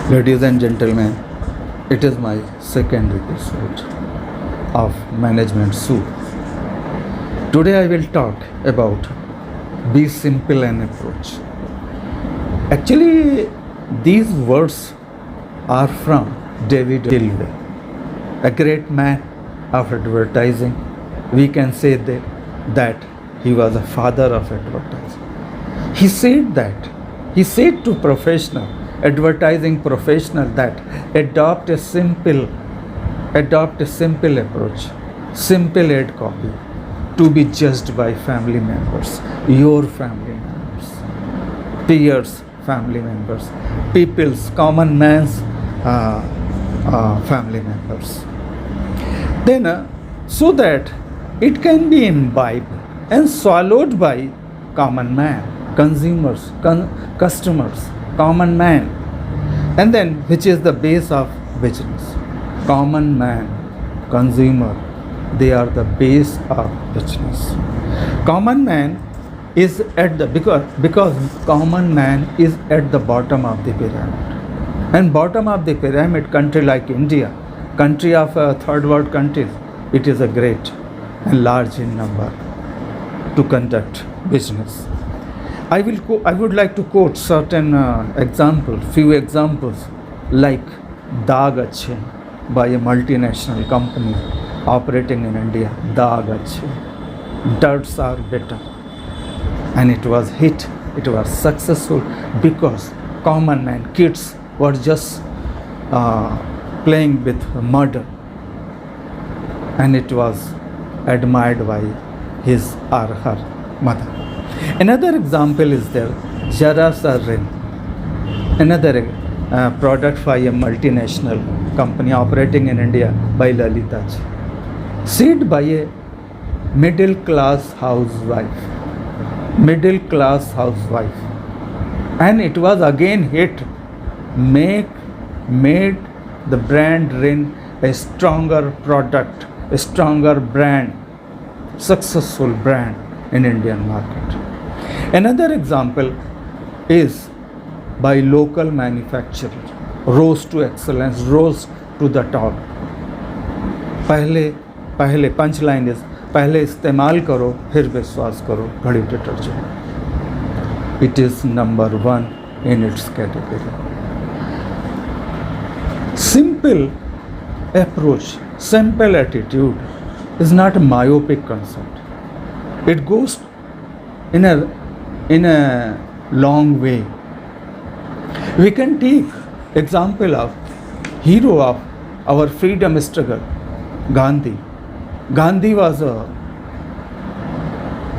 Ladies and gentlemen, it is my second episode of Management Soup. Today I will talk about Be Simple and Approach. Actually, these words are from David Gilway, a great man of advertising. We can say that he was a father of advertising. He said to advertising professional that adopt a simple approach, simple ad copy, to be judged by family members, your family members, peers, family members, people's, common man's family members. Then, so that it can be imbibed and swallowed by common man, consumers, customers, common man, and then which is the base of business. Common man, consumer, they are the base of business. Common man is at the because common man is at the bottom of the pyramid, and bottom of the pyramid, country like India, country of third world countries, it is a great and large in number to conduct business. I would like to quote certain few examples, like Daag Achhe by a multinational company operating in India. Daag Achhe, Dirts Are Better, and it was hit. It was successful because common man, kids were just playing with murder, and it was admired by his or her mother. Another example is there, Jara Sa Rin, another product by a multinational company operating in India by Lalita ji, said by a middle class housewife, and it was again hit, made the brand Rin a stronger product, a stronger brand, successful brand in Indian market. Another example is by local manufacturer, rose to excellence, rose to the top. पहले punchline is पहले इस्तेमाल करो फिर विश्वास करो घड़ी detergent. It is number one in its category. Simple approach, simple attitude is not a myopic concept. It goes in a long way. We can take example of hero of our freedom struggle, Gandhi. Gandhi was a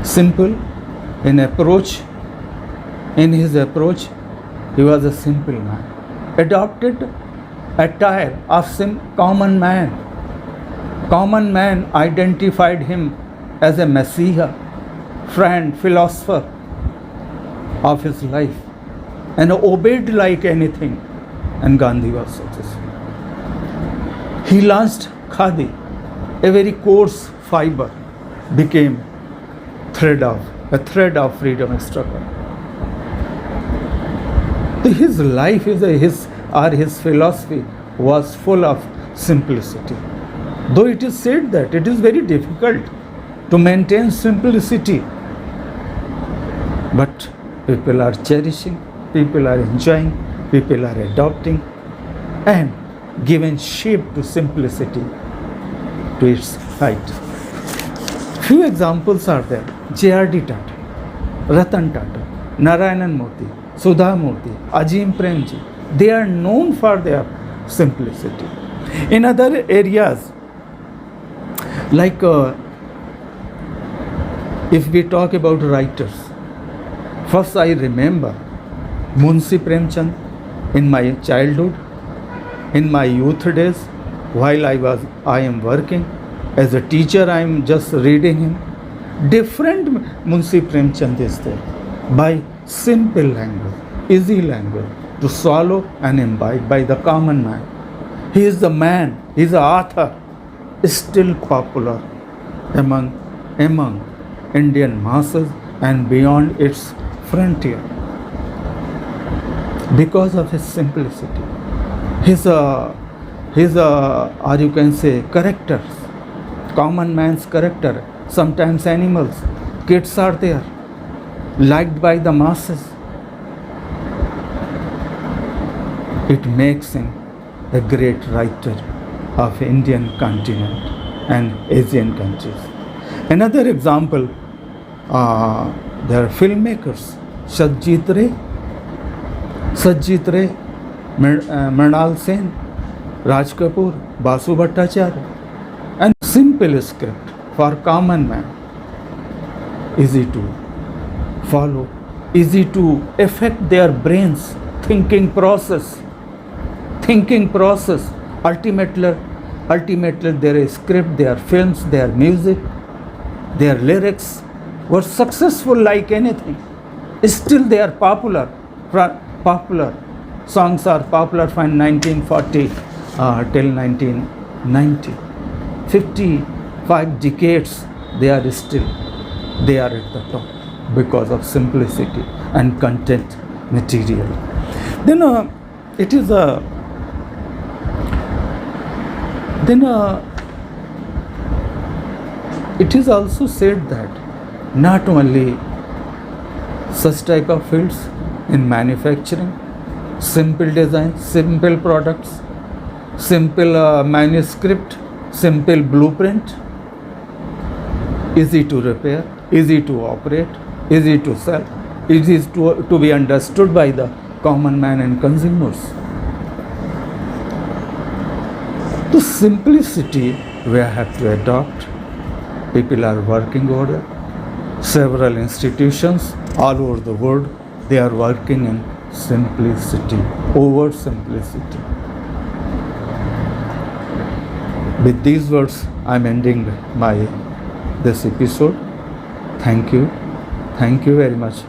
simple in approach. In his approach, he was a simple man. Adopted attire of common man. Common man identified him as a messiah, friend, philosopher of his life, and obeyed like anything, and Gandhi was successful. He launched Khadi, a very coarse fiber, became a thread of freedom struggle. His life his philosophy was full of simplicity. Though it is said that it is very difficult to maintain simplicity, but people are cherishing, people are enjoying, people are adopting and giving shape to simplicity to its height. Few examples are there. J.R.D. Tata, Ratan Tata, Narayanan Murthy, Sudha Murthy, Ajim Premji. They are known for their simplicity. In other areas, like if we talk about writers, first I remember Munshi Premchand in my childhood, in my youth days, while I am working as a teacher, I am just reading him. Different Munshi Premchand is there, by simple language, easy language, to swallow and imbibe by the common man. He is the man, he is the author, still popular among Indian masses and beyond its frontier because of his simplicity. his or you can say characters, common man's character, sometimes animals, kids are there, liked by the masses. It makes him a great writer of Indian continent and Asian countries. Another example, there are filmmakers, Satyajit Ray, Mrinal Sen, Raj Kapoor, Basu Bhattacharya, and simple script for common man, easy to follow, easy to affect their brains, thinking process. Ultimately their script, their films, their music, their lyrics were successful like anything. Still they are popular. Songs are popular from 1940 till 1990. 55 decades they are at the top because of simplicity and content material. Then it is a it is also said that not only such type of fields in manufacturing, simple design, simple products, simple manuscript, simple blueprint, easy to repair, easy to operate, easy to sell, easy to be understood by the common man and consumers. The simplicity we have to adopt. People are working over it. Several institutions all over the world, they are working in simplicity, over simplicity. With these words, I am ending this episode. Thank you very much.